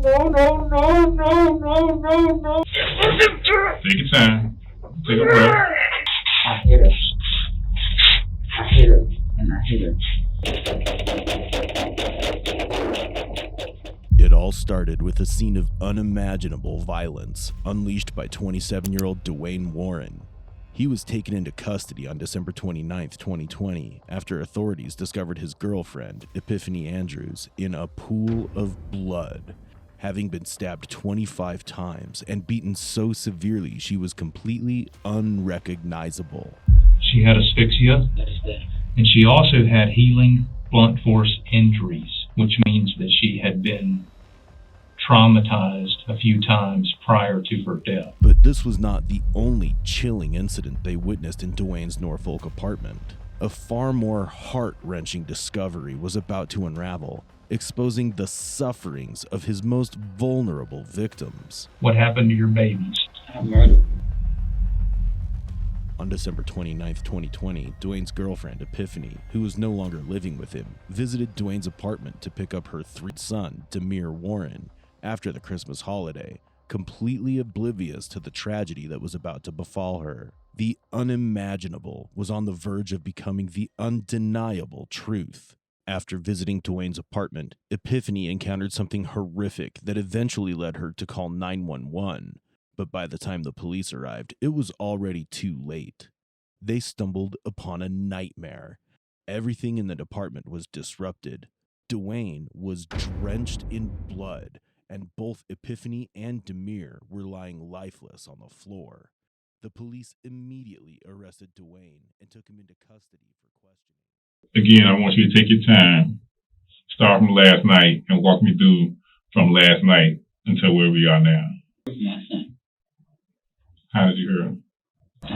no. Take your time. Take a breath. I hit her. And I hit her. It all started with a scene of unimaginable violence unleashed by 27-year-old Ivonne Warren. He was taken into custody on December 29, 2020, after authorities discovered his girlfriend, Epiphany Andrews, in a pool of blood, having been stabbed 25 times and beaten so severely she was completely unrecognizable. She had asphyxia, and she also had healing blunt force injuries, which means that she had been traumatized a few times prior to her death. But this was not the only chilling incident they witnessed in Dwayne's Norfolk apartment. A far more heart-wrenching discovery was about to unravel, exposing the sufferings of his most vulnerable victims. What happened to your babies? I murdered. On December 29, 2020, Dwayne's girlfriend, Epiphany, who was no longer living with him, visited Dwayne's apartment to pick up her third son, Demir Warren, after the Christmas holiday, completely oblivious to the tragedy that was about to befall her. The unimaginable was on the verge of becoming the undeniable truth. After visiting Dwayne's apartment, Epiphany encountered something horrific that eventually led her to call 911. But by the time the police arrived, it was already too late. They stumbled upon a nightmare. Everything in the apartment was disrupted. Dwayne was drenched in blood, and both Epiphany and Demir were lying lifeless on the floor. The police immediately arrested Dwayne and took him into custody for questioning. Again, I want you to take your time, start from last night, and walk me through from last night until where we are now. My son. How did you hurt him? I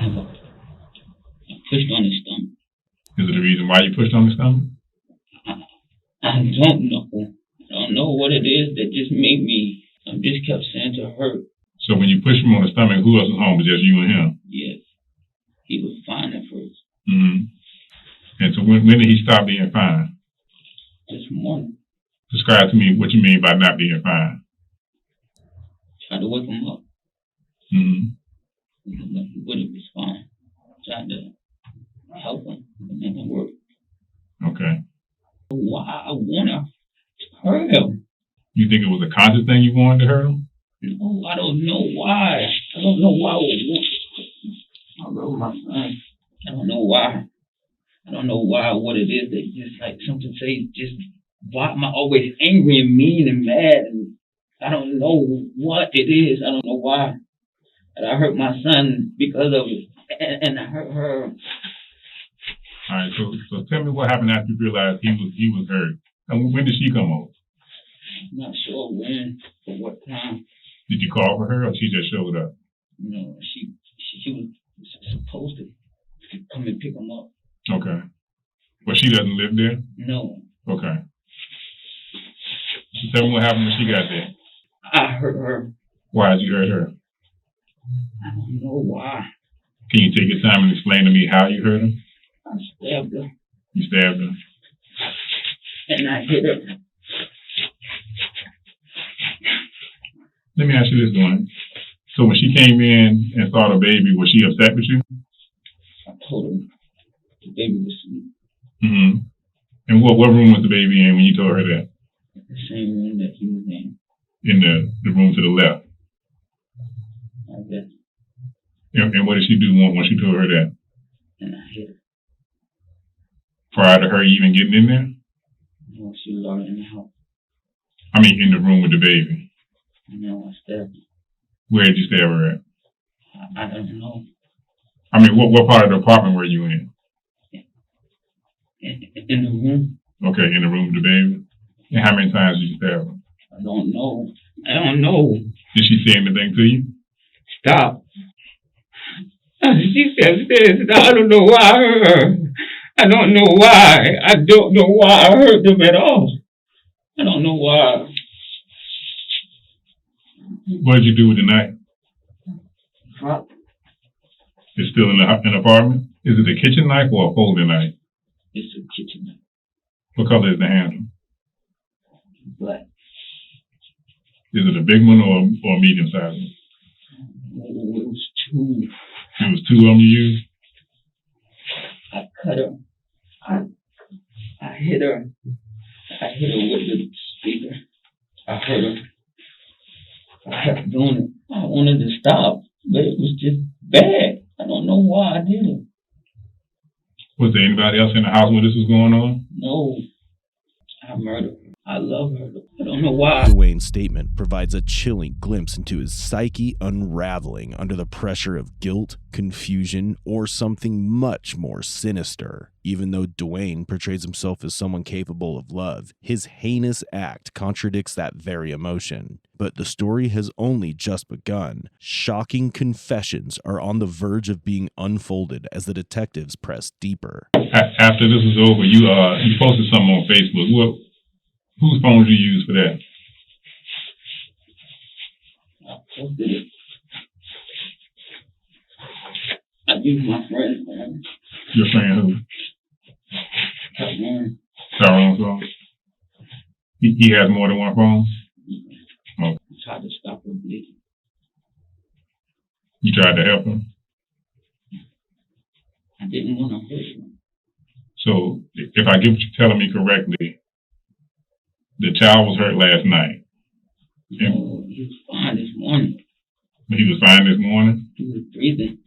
pushed on his stomach. Is it the reason why you pushed on his stomach? I don't know. I don't know what it is that just made me. I just kept saying to her. So when you pushed him on the stomach, who else was home? Was just you and him? Yes. He was fine at first. Mm-hmm. And so when did he stop being fine? This morning. Describe to me what you mean by not being fine. Tried to wake him up. Mm-hmm. He wouldn't respond. Tried to help him, but it didn't work. Okay. Why I want to hurt him? You think it was a conscious thing you wanted to hurt him? No, I don't know why. I don't know why. I love my son. I don't know why. I don't know why, what it is that just like something say, just why am I always angry and mean and mad? And I don't know what it is. I don't know why. And I hurt my son because of it. And I hurt her. All right, so tell me what happened after you realized he was hurt. And when did she come over? I'm not sure when or what time. Did you call for her or she just showed up? No, she was supposed to come and pick him up. Okay. But she doesn't live there? No. Okay. So tell me what happened when she got there. I hurt her. Why did you hurt her? I don't know why. Can you take your time and explain to me how you hurt her? I stabbed her. You stabbed her? And I hit her. Let me ask you this, Dwayne. So when she came in and saw the baby, was she upset with you? I told her the baby was asleep. Mm-hmm. And what room was the baby in when you told her that? The same room that he was in. In the room to the left. Like that. And what did she do once you told her that? And I hit her. Prior to her even getting in there? No, she was already in the house. I mean, in the room with the baby. No, I stabbed her. Where did you stab her at? I don't know. I mean, what part of the apartment were you in? In the room. Okay, in the room with the baby. And how many times did you stab her? I don't know. I don't know. Did she say anything to you? Stop. She said, I don't know why I hurt her. I don't know why. I don't know why I hurt them at all. I don't know why. What did you do with the knife? What? It's still in the apartment? Is it a kitchen knife or a folding knife? It's a kitchen knife. What color is the handle? Black. Is it a big one or a medium sized one? Oh, it was two. It was two of them you used? I cut her. I hit her. I hit her with the speaker. I hurt her. I kept doing it. I wanted to stop, but it was just bad. I don't know why I did it. Was there anybody else in the house when this was going on? No. I murdered her. I love her. I don't know why. Dwayne's statement provides a chilling glimpse into his psyche unraveling under the pressure of guilt, confusion, or something much more sinister. Even though Dwayne portrays himself as someone capable of love, his heinous act contradicts that very emotion. But the story has only just begun. Shocking confessions are on the verge of being unfolded as the detectives press deeper. After this was over, you posted something on Facebook. Whose phone did you use for that? I posted it. I used my friend's phone. Your friend who? Tyrone's phone? He has more than one phone? Oh. I tried to stop her bleeding. You tried to help him? I didn't want to hurt him. So, if I get what you're telling me correctly, the child was hurt last night. No, he was fine this morning. He was fine this morning? He was breathing.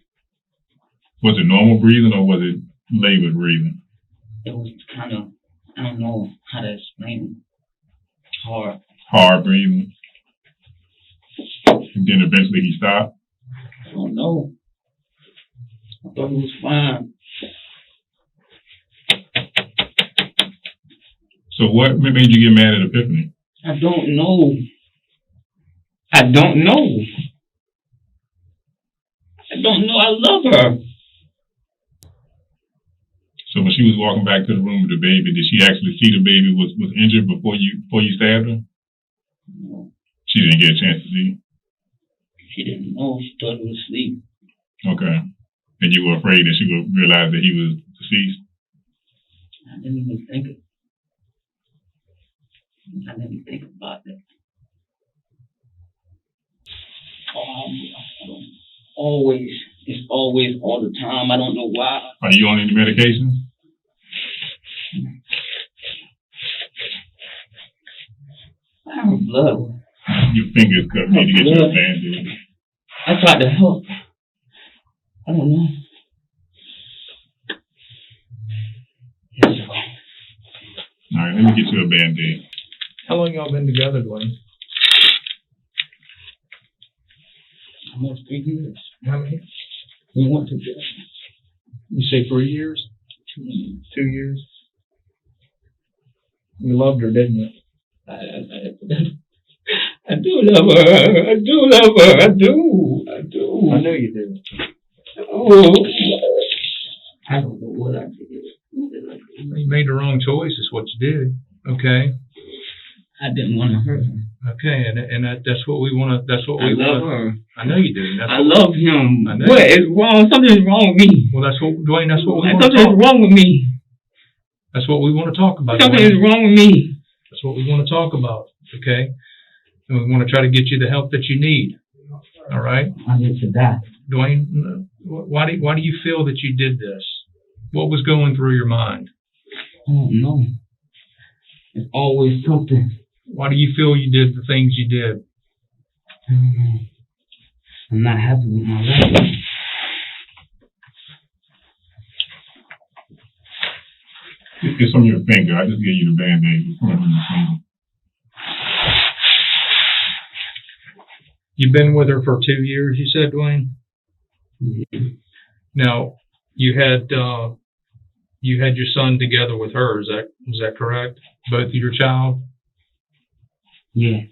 Was it normal breathing or was it labored breathing? It was kind of, I don't know how to explain it. Hard. Hard breathing. And then eventually he stopped? I don't know. I thought he was fine. So what made you get mad at Epiphany? I don't know. I don't know. I don't know. I love her. So when she was walking back to the room with the baby, did she actually see the baby was injured before you stabbed her? No. She didn't get a chance to see? She didn't know. She thought he was asleep. Okay. And you were afraid that she would realize that he was deceased? I didn't even think it. I didn't think about that. It's always all the time. I don't know why. Are you on any medication? I have blood. Your fingers cut. Need to get you a bandage. I tried to help. I don't know. Yes, sir. All right, let me get you a band-aid. How long y'all been together, Dwayne? Almost 3 years. How many? We went together. You say 3 years? 2 years. 2 years? You loved her, didn't you? I do love her. I do love her. I do. I know you do. Oh, I don't know what I did. You made the wrong choice, is what you did. Okay. I didn't want to hurt her. Okay, and that's what we want to. That's what we want. I love her. I know you do. I love him. I know. What is wrong? Something's wrong with me. Well, that's what, Dwayne. That's what we want to Something's talk. wrong with me. That's what we want to talk about. Something Dwayne. is wrong with me. That's what we want to talk about. Okay, and we want to try to get you the help that you need. All right. I need to die. Dwayne, why do you feel that you did this? What was going through your mind? I don't know. It's always something. Why do you feel you did the things you did? I don't know. I'm not happy with my life. It's on your finger. I just gave you the band-aid. It's on your finger. You've been with her for 2 years, you said, Dwayne? Yeah. Now, you had your son together with her, is that correct? Both of your child? Yes.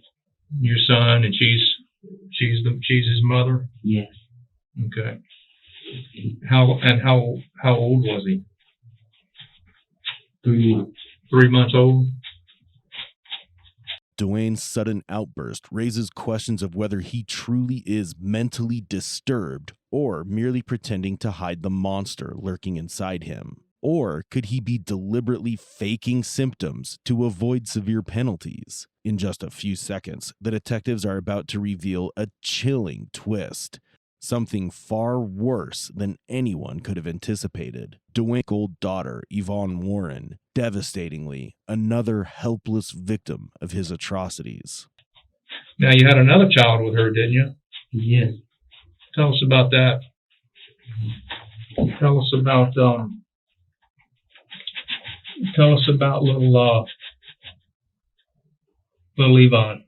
Your son, and she's his mother? Yes. Okay. How old was he? 3 months. 3 months old? Dwayne's sudden outburst raises questions of whether he truly is mentally disturbed or merely pretending to hide the monster lurking inside him. Or could he be deliberately faking symptoms to avoid severe penalties? In just a few seconds, the detectives are about to reveal a chilling twist. Something far worse than anyone could have anticipated. Dwayne's old daughter, Ivonne Warren, devastatingly another helpless victim of his atrocities. Now, you had another child with her, didn't you? Yes. Tell us about that. Tell us about little Ivonne.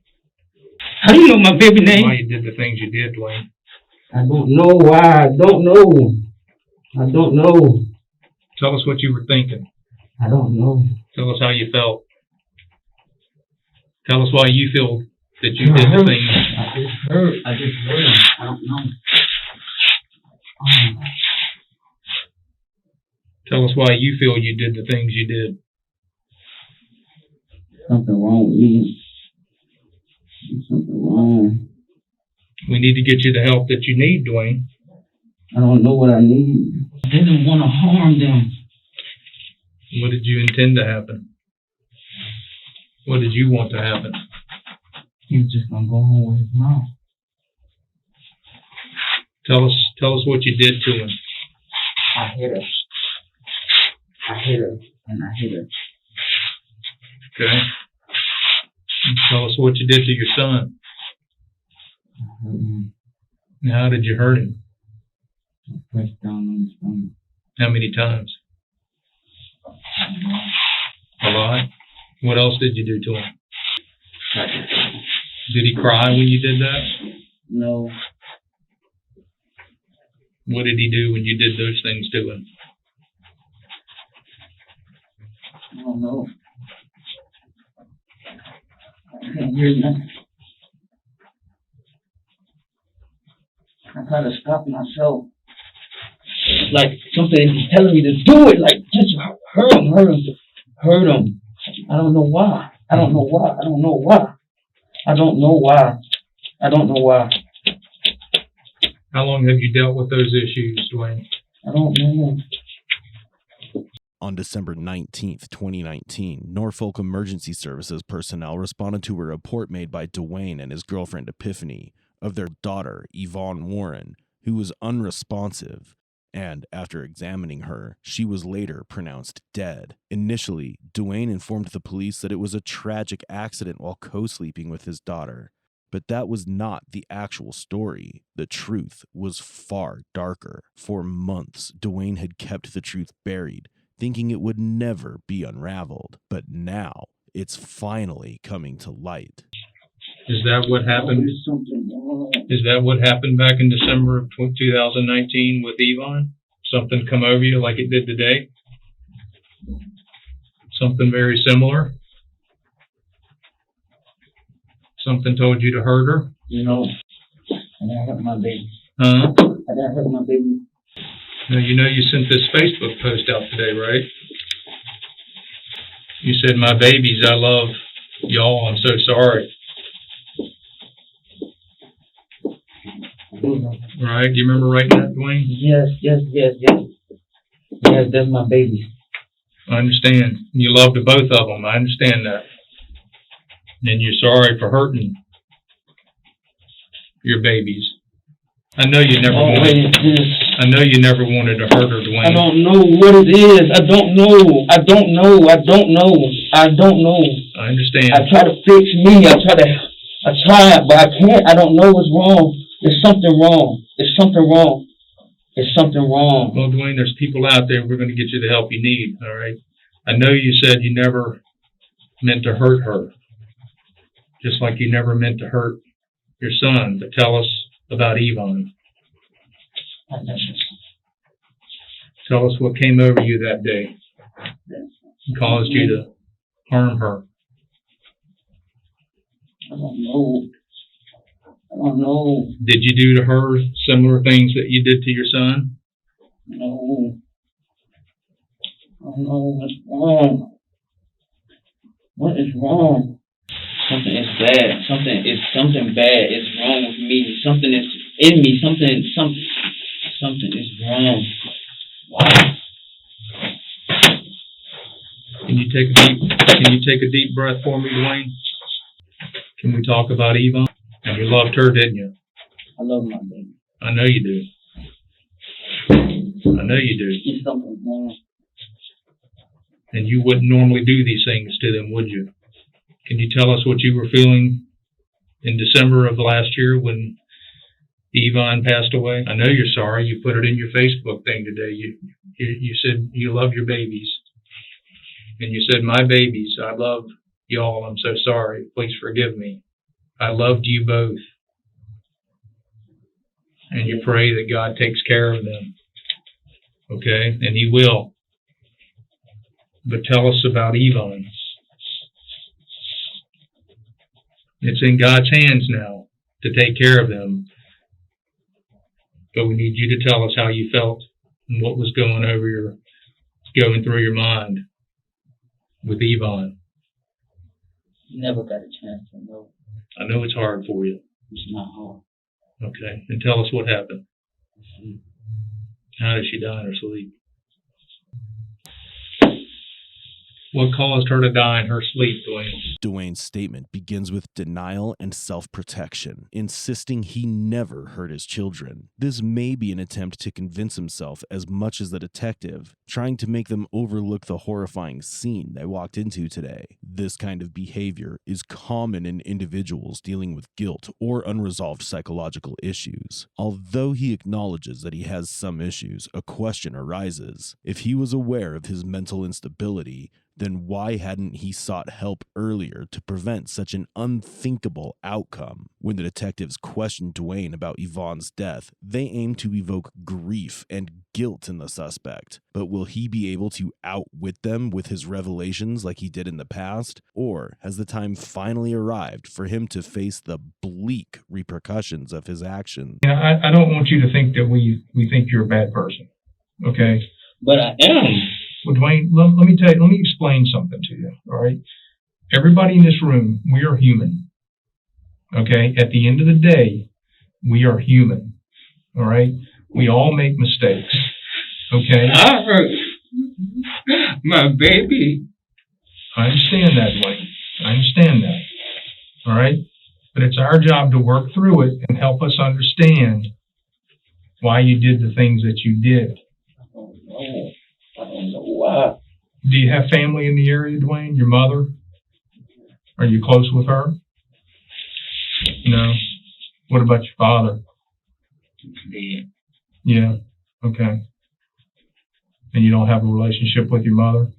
How do you know my baby name? Why you did the things you did, Dwayne? I don't know why. I don't know. I don't know. Tell us what you were thinking. I don't know. Tell us how you felt. Tell us why you feel that you did the things. I just heard. I don't know. Tell us why you feel you did the things you did. Something wrong with me. Something wrong. We need to get you the help that you need, Dwayne. I don't know what I need. I didn't want to harm them. What did you intend to happen? What did you want to happen? He was just gonna go home with his mom. Tell us what you did to him. I hit her. And I hit her. Okay. Tell us what you did to your son. I hurt him. And how did you hurt him? I pressed down on his stomach. How many times? A lot. What else did you do to him? Did he cry when you did that? No. What did he do when you did those things to him? I don't know. I can't hear nothing. I try to stop myself. Like something is telling me to do it. Like just hurt him. I don't know why. How long have you dealt with those issues, Dwayne? I don't know. On December 19th, 2019, Norfolk Emergency Services personnel responded to a report made by Dwayne and his girlfriend Epiphany of their daughter, Ivonne Warren, who was unresponsive, and after examining her, she was later pronounced dead. Initially, Dwayne informed the police that it was a tragic accident while co-sleeping with his daughter, but that was not the actual story. The truth was far darker. For months, Dwayne had kept the truth buried, thinking it would never be unraveled. But now, it's finally coming to light. Is that what happened? There's something wrong. Is that what happened back in December of 2019 with Ivonne? Something come over you like it did today? Something very similar? Something told you to hurt her? You know, I didn't hurt my baby. Huh? I didn't hurt my baby. Now, you know you sent this Facebook post out today, right? You said, "My babies, I love y'all. I'm so sorry." Right? Do you remember writing that, Dwayne? Yes. Yes, that's my baby. I understand. You loved both of them. I understand that. And you're sorry for hurting your babies. I know you never wanted. I know you never wanted to hurt her, Dwayne. I don't know what it is. I don't know. I understand. I try to fix me. I try, but I can't. I don't know what's wrong. There's something wrong. Well, Dwayne, there's people out there. We're going to get you the help you need. All right. I know you said you never meant to hurt her, just like you never meant to hurt your son. But tell us about Ivonne. Tell us what came over you that day and caused you to harm her. I don't know. Did you do to her similar things that you did to your son? No. I don't know what's wrong. What is wrong? Something is bad. Something bad is wrong with me. Something is in me. Something is wrong. Why? Can you take a deep breath for me, Dwayne? Can we talk about Ivonne? And you loved her, didn't you? I love my baby. I know you do. I know you do. She's something, man. And you wouldn't normally do these things to them, would you? Can you tell us what you were feeling in December of last year when Ivonne passed away? I know you're sorry. You put it in your Facebook thing today. You said you love your babies. And you said, my babies, I love y'all. I'm so sorry. Please forgive me. I loved you both. And you pray that God takes care of them. Okay? And He will. But tell us about Ivonne. It's in God's hands now to take care of them. But we need you to tell us how you felt and what was going through your mind with Ivonne. Never got a chance to know. I know it's hard for you. It's not hard. Okay. And tell us what happened. How did she die in her sleep? What caused her to die in her sleep, Dwayne? Dwayne's statement begins with denial and self-protection, insisting he never hurt his children. This may be an attempt to convince himself as much as the detective, trying to make them overlook the horrifying scene they walked into today. This kind of behavior is common in individuals dealing with guilt or unresolved psychological issues. Although he acknowledges that he has some issues, a question arises. If he was aware of his mental instability, then why hadn't he sought help earlier to prevent such an unthinkable outcome? When the detectives questioned Dwayne about Yvonne's death, they aimed to evoke grief and guilt in the suspect. But will he be able to outwit them with his revelations like he did in the past? Or has the time finally arrived for him to face the bleak repercussions of his actions? Yeah, I don't want you to think that we think you're a bad person, okay? But I am. Well, Dwayne, let me explain something to you, all right? Everybody in this room, we are human, okay? At the end of the day, we are human, all right? We all make mistakes, okay? I hurt my baby. I understand that, Dwayne. I understand that, all right? But it's our job to work through it and help us understand why you did the things that you did. I don't know why. Do you have family in the area, Dwayne? Your mother? Are you close with her? No. What about your father? Yeah. Yeah. Okay. And you don't have a relationship with your mother?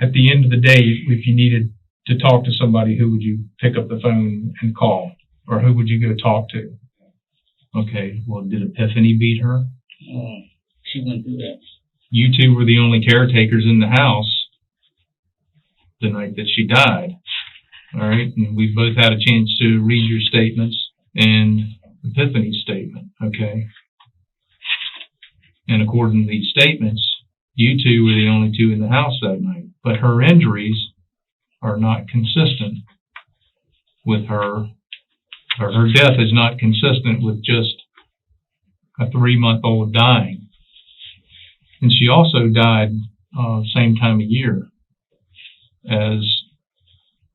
At the end of the day, if you needed to talk to somebody, who would you pick up the phone and call? Or who would you go talk to? Okay. Well, did Epiphany beat her? She went through that. You two were the only caretakers in the house the night that she died. All right. And we both had a chance to read your statements and Epiphany's statement. Okay. And according to these statements, you two were the only two in the house that night. But her injuries are not consistent with her, or her death is not consistent with just a 3-month-old dying. And she also died same time of year as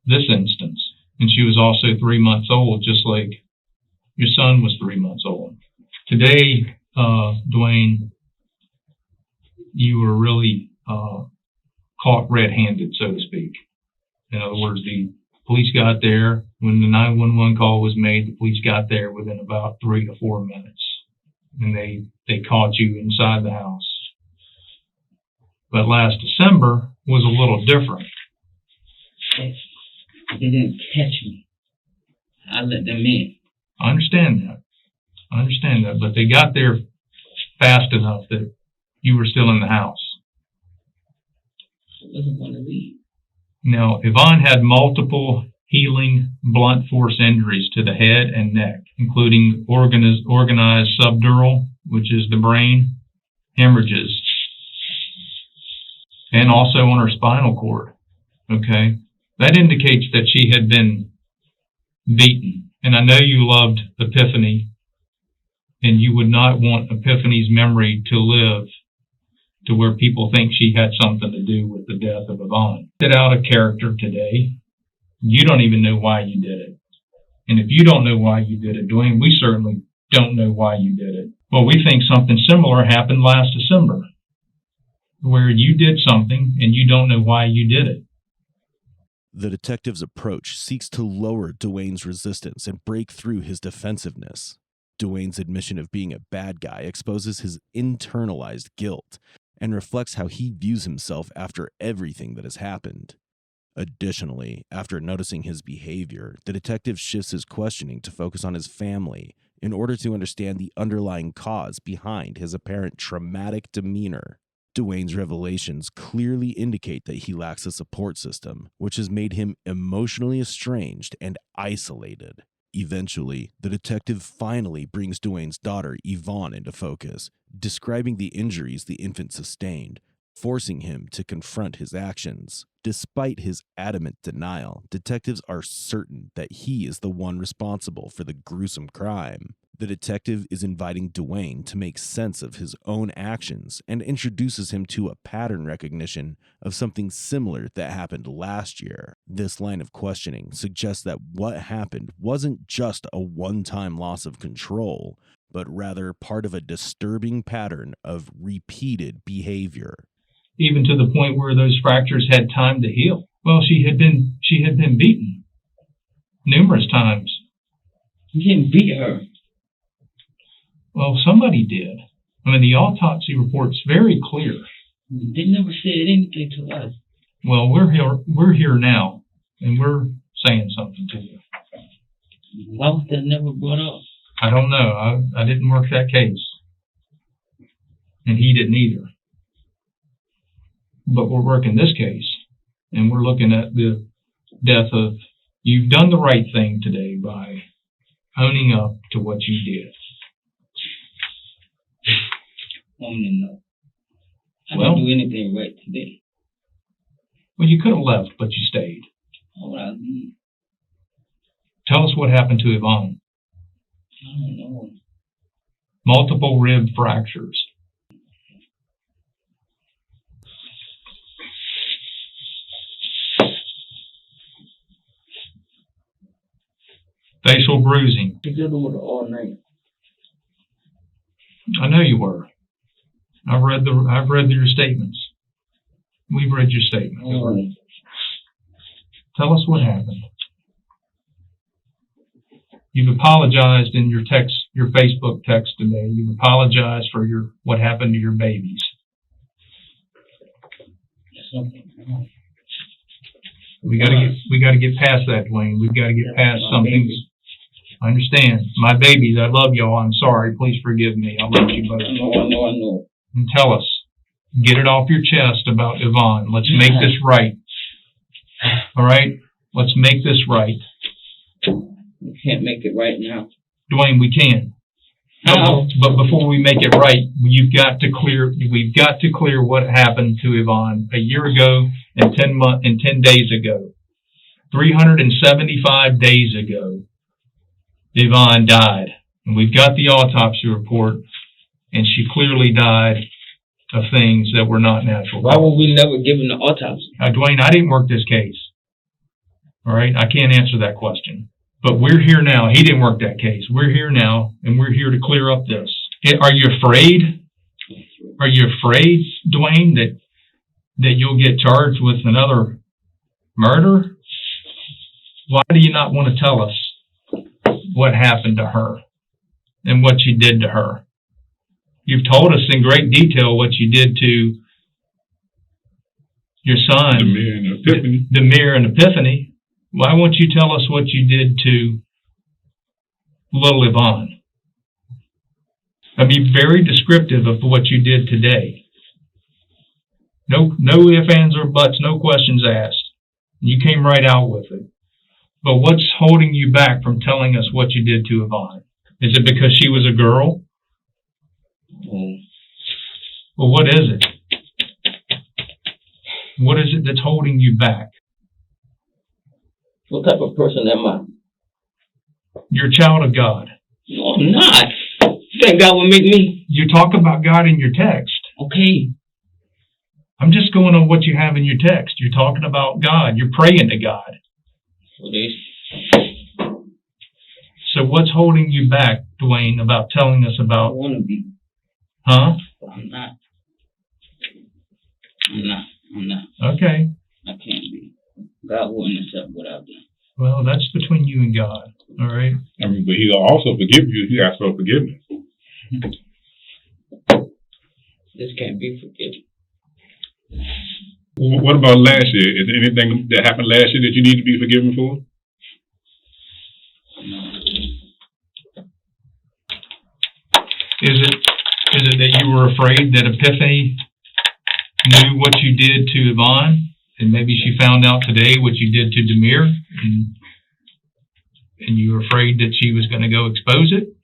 this instance. And she was also 3 months old, just like your son was 3 months old. Today, Dwayne, you were really caught red-handed, so to speak. In other words, the police got there. When the 911 call was made, the police got there within about 3 to 4 minutes. And they caught you inside the house. But last December was a little different. They didn't catch me. I let them in. I understand that. But they got there fast enough that you were still in the house. I wasn't going to leave. Now, Ivonne had multiple healing blunt force injuries to the head and neck, including organized subdural, which is the brain, hemorrhages, and also on her spinal cord. Okay? That indicates that she had been beaten. And I know you loved Epiphany, and you would not want Epiphany's memory to live to where people think she had something to do with the death of Ivonne. Get out of character today. You don't even know why you did it. And if you don't know why you did it, Dwayne, we certainly don't know why you did it. Well, we think something similar happened last December, where you did something and you don't know why you did it. The detective's approach seeks to lower Dwayne's resistance and break through his defensiveness. Dwayne's admission of being a bad guy exposes his internalized guilt and reflects how he views himself after everything that has happened. Additionally, after noticing his behavior, the detective shifts his questioning to focus on his family in order to understand the underlying cause behind his apparent traumatic demeanor. Dwayne's revelations clearly indicate that he lacks a support system, which has made him emotionally estranged and isolated. Eventually, the detective finally brings Dwayne's daughter, Ivonne, into focus, describing the injuries the infant sustained, forcing him to confront his actions. Despite his adamant denial, detectives are certain that he is the one responsible for the gruesome crime. The detective is inviting Dwayne to make sense of his own actions and introduces him to a pattern recognition of something similar that happened last year. This line of questioning suggests that what happened wasn't just a one-time loss of control, but rather part of a disturbing pattern of repeated behavior. Even to the point where those fractures had time to heal. Well, she had been beaten numerous times. You didn't beat her. Well, somebody did. I mean, the autopsy report's very clear. They never said anything to us. Well, we're here now, and we're saying something to you. Why was that never brought up? I don't know. I didn't work that case. And he didn't either. But we're working this case, and we're looking at the death of... You've done the right thing today by owning up to what you did. No. I Well, didn't do anything right today. Well, you could have left, but you stayed. Why would I leave? Tell us what happened to Ivonne. I don't know. Multiple rib fractures. Facial bruising. Together with her all night. I know you were. I've read your statements. We've read your statement. Oh. Tell us what happened. You've apologized in your Facebook text today. You've apologized for what happened to your babies. Something wrong. We got to get past that, Dwayne. We've got to get past something. I understand. My babies, I love y'all. I'm sorry. Please forgive me. I love you both. I know. And tell us. Get it off your chest about Ivonne. Let's make this right. All right? Let's make this right. We can't make it right now. Dwayne, we can. How? But before we make it right, we've got to clear what happened to Ivonne a year ago and 10 days ago. 375 days ago, Ivonne died. And we've got the autopsy report, and she clearly died of things that were not natural. Why were we never given the autopsy? Dwayne, I didn't work this case. All right? I can't answer that question. But we're here now. He didn't work that case. We're here now, and we're here to clear up this. Are you afraid? Are you afraid, Dwayne, that you'll get charged with another murder? Why do you not want to tell us what happened to her and what you did to her? You've told us in great detail what you did to your son, Demir and Epiphany. Why won't you tell us what you did to little Ivonne? I'd be very descriptive of what you did today. No ifs, ands, or buts, no questions asked. You came right out with it. But what's holding you back from telling us what you did to Ivonne? Is it because she was a girl? Well, what is it? What is it that's holding you back? What type of person am I? You're a child of God. No, I'm not. You think God will make me? You talk about God in your text. Okay. I'm just going on what you have in your text. You're talking about God. You're praying to God. So what's holding you back, Dwayne, about telling us about... I want to be. Huh? I'm not. Okay. I can't be. God wouldn't accept what I've done. Well, that's between you and God. All right? I mean, but he'll also forgive you if you ask for forgiveness. This can't be forgiven. What about last year? Is there anything that happened last year that you need to be forgiven for? No. Is it that you were afraid that Epiphany knew what you did to Ivonne, and maybe she found out today what you did to Demir, and you were afraid that she was going to go expose it?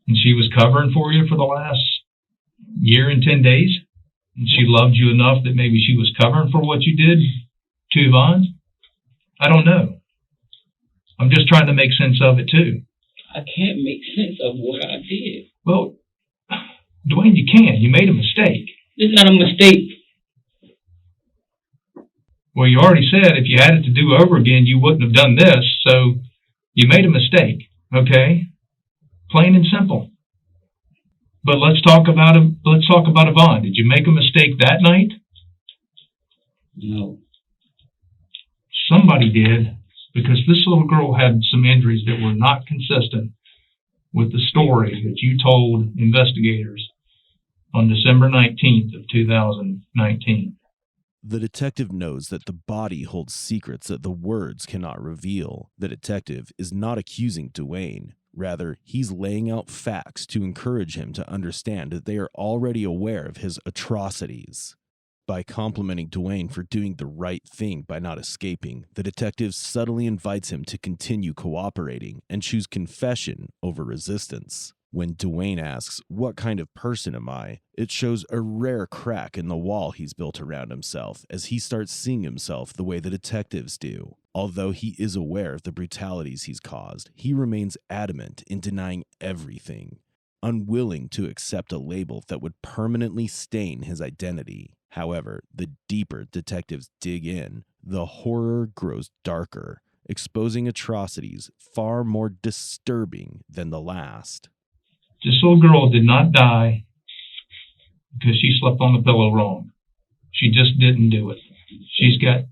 And she was covering for you for the last year and 10 days? And she loved you enough that maybe she was covering for what you did to Ivonne? I don't know. I'm just trying to make sense of it too. I can't make sense of what I did. Well, Dwayne, you can. You made a mistake. It's not a mistake. Well, you already said if you had it to do over again, you wouldn't have done this. So you made a mistake, okay? Plain and simple. But let's talk about Ivonne. Did you make a mistake that night? No. Somebody did, because this little girl had some injuries that were not consistent with the story that you told investigators on December 19th of 2019. The detective knows that the body holds secrets that the words cannot reveal. The detective is not accusing Dwayne. Rather, he's laying out facts to encourage him to understand that they are already aware of his atrocities. By complimenting Dwayne for doing the right thing by not escaping, the detective subtly invites him to continue cooperating and choose confession over resistance. When Dwayne asks, "What kind of person am I?" it shows a rare crack in the wall he's built around himself as he starts seeing himself the way the detectives do. Although he is aware of the brutalities he's caused, he remains adamant in denying everything, unwilling to accept a label that would permanently stain his identity. However, the deeper detectives dig in, the horror grows darker, exposing atrocities far more disturbing than the last. This little girl did not die because she slept on the pillow wrong. She just didn't do it. She's got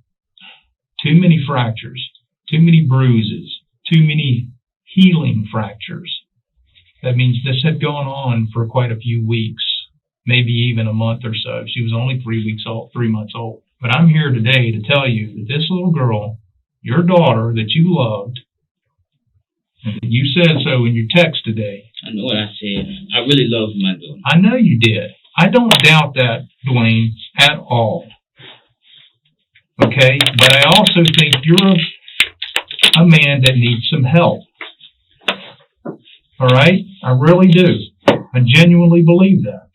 too many fractures, too many bruises, too many healing fractures. That means this had gone on for quite a few weeks, maybe even a month or so. She was only 3 months old. But I'm here today to tell you that this little girl, your daughter that you loved, and that you said so in your text today. I know what I said. I really love my daughter. I know you did. I don't doubt that, Dwayne, at all. Okay? But I also think you're a man that needs some help. All right? I really do. I genuinely believe that.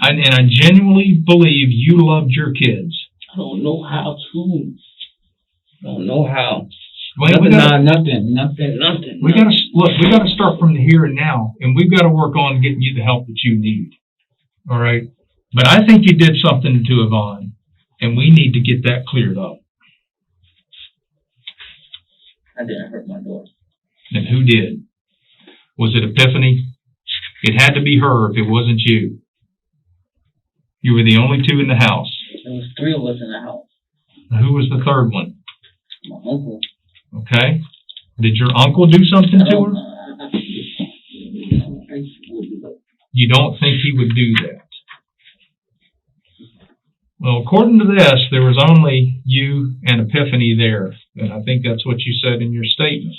And I genuinely believe you loved your kids. I don't know how to. I don't know how. Wait, nothing. We got to start from the here and now, and we've got to work on getting you the help that you need. All right? But I think you did something to Ivonne, and we need to get that cleared up. I didn't hurt my daughter. And who did? Was it Epiphany? It had to be her if it wasn't you. You were the only two in the house. There was 3 of us in the house. Who was the third one? My uncle. Okay. Did your uncle do something to her? You don't think he would do that? Well, according to this, there was only you and Epiphany there. And I think that's what you said in your statement.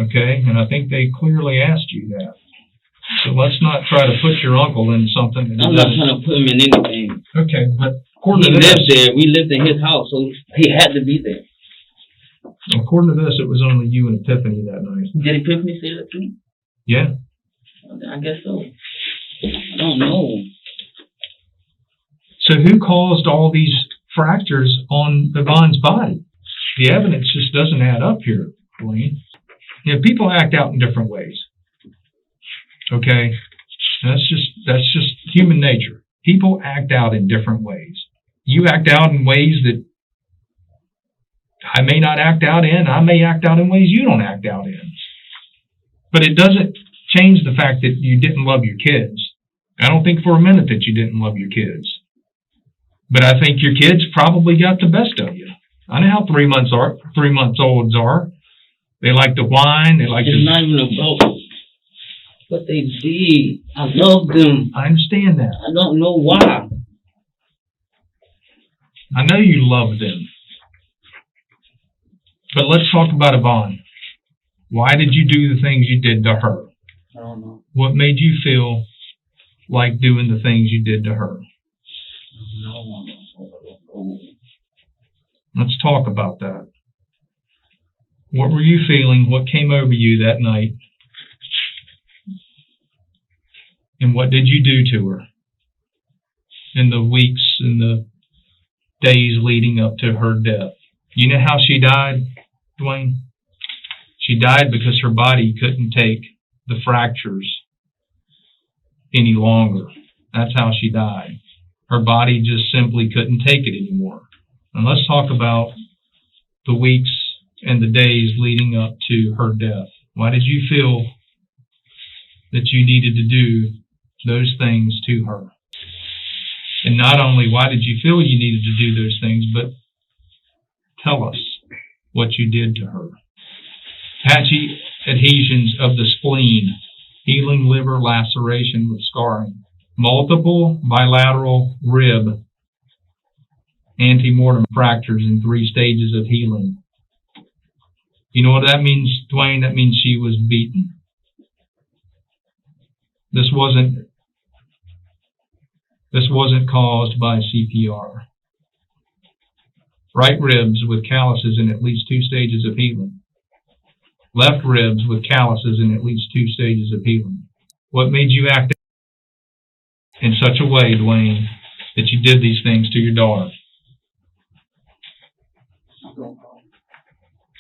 Okay. And I think they clearly asked you that. So let's not try to put your uncle into something. I'm not trying to put him in anything. Okay, but he lived there. We lived in his house, so he had to be there. According to this, it was only you and Epiphany that night. Did Epiphany say that to me? Yeah. I guess so. I don't know. So who caused all these fractures on Ivonne's body? The evidence just doesn't add up here, Dwayne. You know, people act out in different ways. Okay? That's just human nature. People act out in different ways. You act out in ways that I may not act out in. I may act out in ways you don't act out in. But it doesn't change the fact that you didn't love your kids. I don't think for a minute that you didn't love your kids. But I think your kids probably got the best of you. I know how 3 months olds are. They like to whine. They like It's not even about what they did. I love them. I understand that. I don't know why. I know you love them. But let's talk about Ivonne. Why did you do the things you did to her? I don't know. What made you feel like doing the things you did to her? No. Let's talk about that. What were you feeling? What came over you that night? And what did you do to her in the weeks and the days leading up to her death? You know how she died, Dwayne? She died because her body couldn't take the fractures any longer. That's how she died. Her body just simply couldn't take it anymore. And let's talk about the weeks and the days leading up to her death. Why did you feel that you needed to do those things to her? And not only why did you feel you needed to do those things, but tell us what you did to her. Patchy adhesions of the spleen, healing liver laceration with scarring, multiple bilateral rib antemortem fractures in 3 stages of healing. You know what that means, Dwayne? That means she was beaten. This wasn't caused by CPR. Right ribs with calluses in at least 2 stages of healing. Left ribs with calluses in at least 2 stages of healing. What made you act in such a way, Dwayne, that you did these things to your daughter?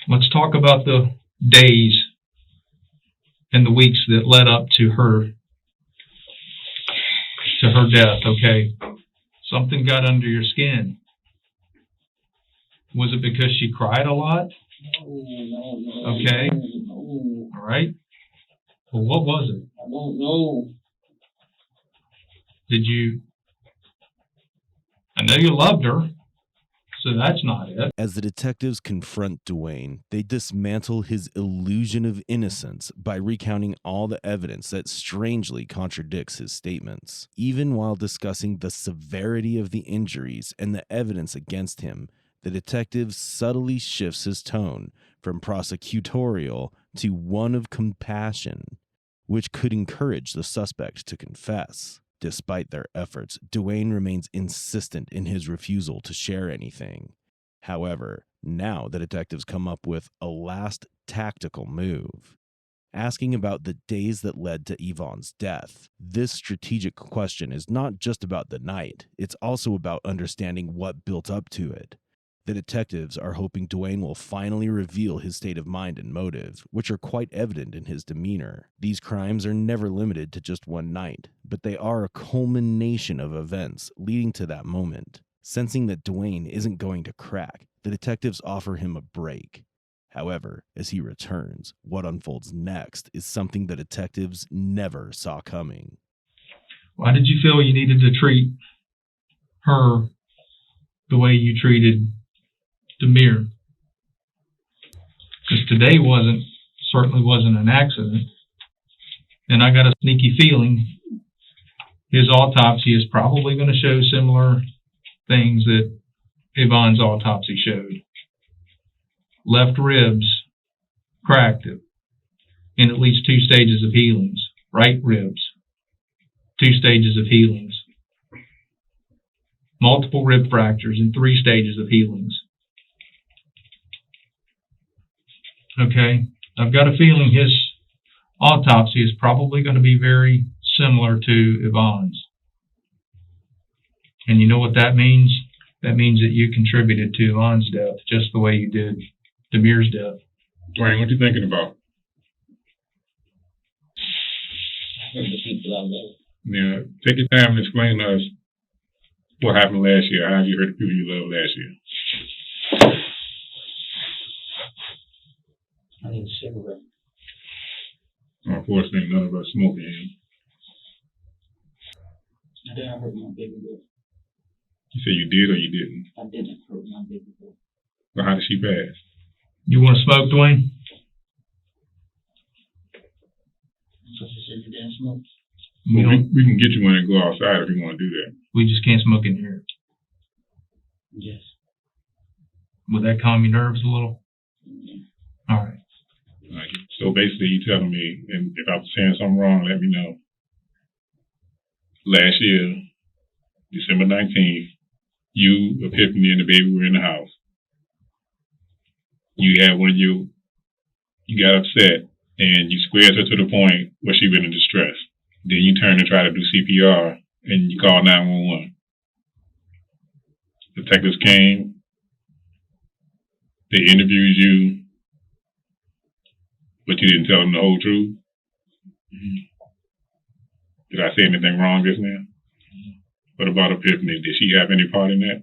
Let's talk about the days and the weeks that led up to her death, okay? Something got under your skin. Was it because she cried a lot? No. Okay. No. All right. Well, what was it? I don't know. I know you loved her, so that's not it. As the detectives confront Dwayne, they dismantle his illusion of innocence by recounting all the evidence that strangely contradicts his statements. Even while discussing the severity of the injuries and the evidence against him, the detective subtly shifts his tone from prosecutorial to one of compassion, which could encourage the suspect to confess. Despite their efforts, Dwayne remains insistent in his refusal to share anything. However, now the detectives come up with a last tactical move, asking about the days that led to Yvonne's death. This strategic question is not just about the night, it's also about understanding what built up to it. The detectives are hoping Dwayne will finally reveal his state of mind and motives, which are quite evident in his demeanor. These crimes are never limited to just one night, but they are a culmination of events leading to that moment. Sensing that Dwayne isn't going to crack, the detectives offer him a break. However, as he returns, what unfolds next is something the detectives never saw coming. Why did you feel you needed to treat her the way you treated Demir? Because today certainly wasn't an accident. And I got a sneaky feeling his autopsy is probably going to show similar things that Yvonne's autopsy showed. Left ribs cracked in at least 2 stages of healings. Right ribs, 2 stages of healings. Multiple rib fractures in 3 stages of healings. Okay, I've got a feeling his autopsy is probably going to be very similar to Yvonne's. And you know what that means? That means that you contributed to Yvonne's death just the way you did Demir's death. Dwayne, what you thinking about? hurt the people I love. Now, take your time and explain to us what happened last year. How you hurt the people you love last year? I need a cigarette. Unfortunately, none of us smoke here. I didn't hurt my baby girl. You said you did or you didn't? I didn't hurt my baby girl. Well, how did she pass? You want to smoke, Dwayne? So she said you didn't smoke. We can get you one and go outside if you want to do that. We just can't smoke in here. Yes. Would that calm your nerves a little? Yeah. All right. So basically, you telling me, and if I'm saying something wrong, let me know. Last year, December 19th, you, Epiphany, and the baby were in the house. You had you got upset, and you squared her to the point where she went in distress. Then you turned and tried to do CPR, and you called 911. Detectives came. They interviewed you, but you didn't tell them the whole truth. Mm-hmm. Did I say anything wrong just now? Mm-hmm. What about Epiphany? Did she have any part in that?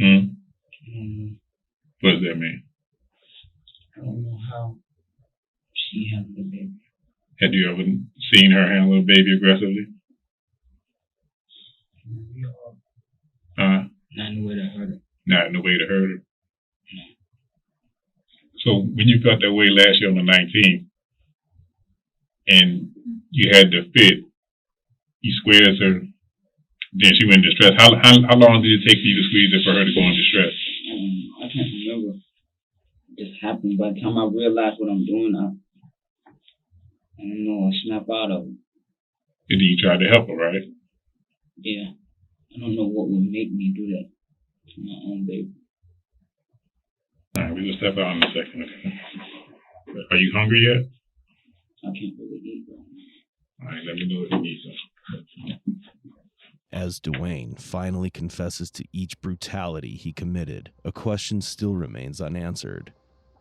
Mm-hmm. What does that mean? I don't know how she handled the baby. Had you ever seen her handle a baby aggressively? Not in the way to hurt her. Not in the way to hurt her? No. So when you felt that way last year on the 19th, and you had the fit, you squared her, then she went in distress. How long did it take for you to squeeze her for her to go in distress? I can't remember. It just happened. By the time I realized what I'm doing, I don't know, I snap out of it. And then you tried to help her, right? Yeah. I don't know what would make me do that to my own baby. All right, we'll step out in a second. Okay? Are you hungry yet? I can't really eat right now. All right, let me know if you need something. As Dwayne finally confesses to each brutality he committed, a question still remains unanswered.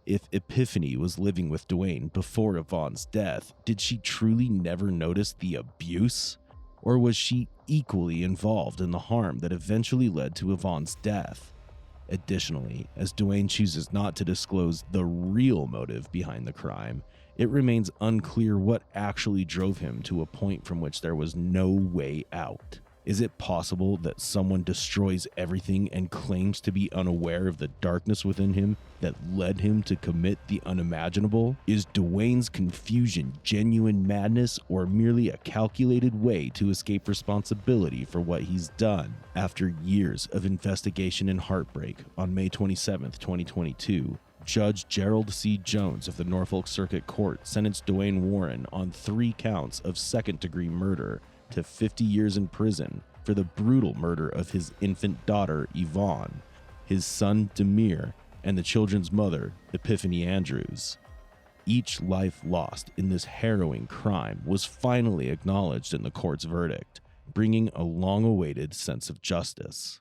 If Epiphany was living with Dwayne before Yvonne's death, did she truly never notice the abuse? Or was she equally involved in the harm that eventually led to Yvonne's death? Additionally, as Dwayne chooses not to disclose the real motive behind the crime, it remains unclear what actually drove him to a point from which there was no way out. Is it possible that someone destroys everything and claims to be unaware of the darkness within him that led him to commit the unimaginable? Is Dwayne's confusion genuine madness or merely a calculated way to escape responsibility for what he's done? After years of investigation and heartbreak, on May 27, 2022, Judge Gerald C. Jones of the Norfolk Circuit Court sentenced Ivonne Warren on 3 counts of second-degree murder to 50 years in prison for the brutal murder of his infant daughter, Ivonne, his son, Demir, and the children's mother, Epiphany Andrews. Each life lost in this harrowing crime was finally acknowledged in the court's verdict, bringing a long-awaited sense of justice.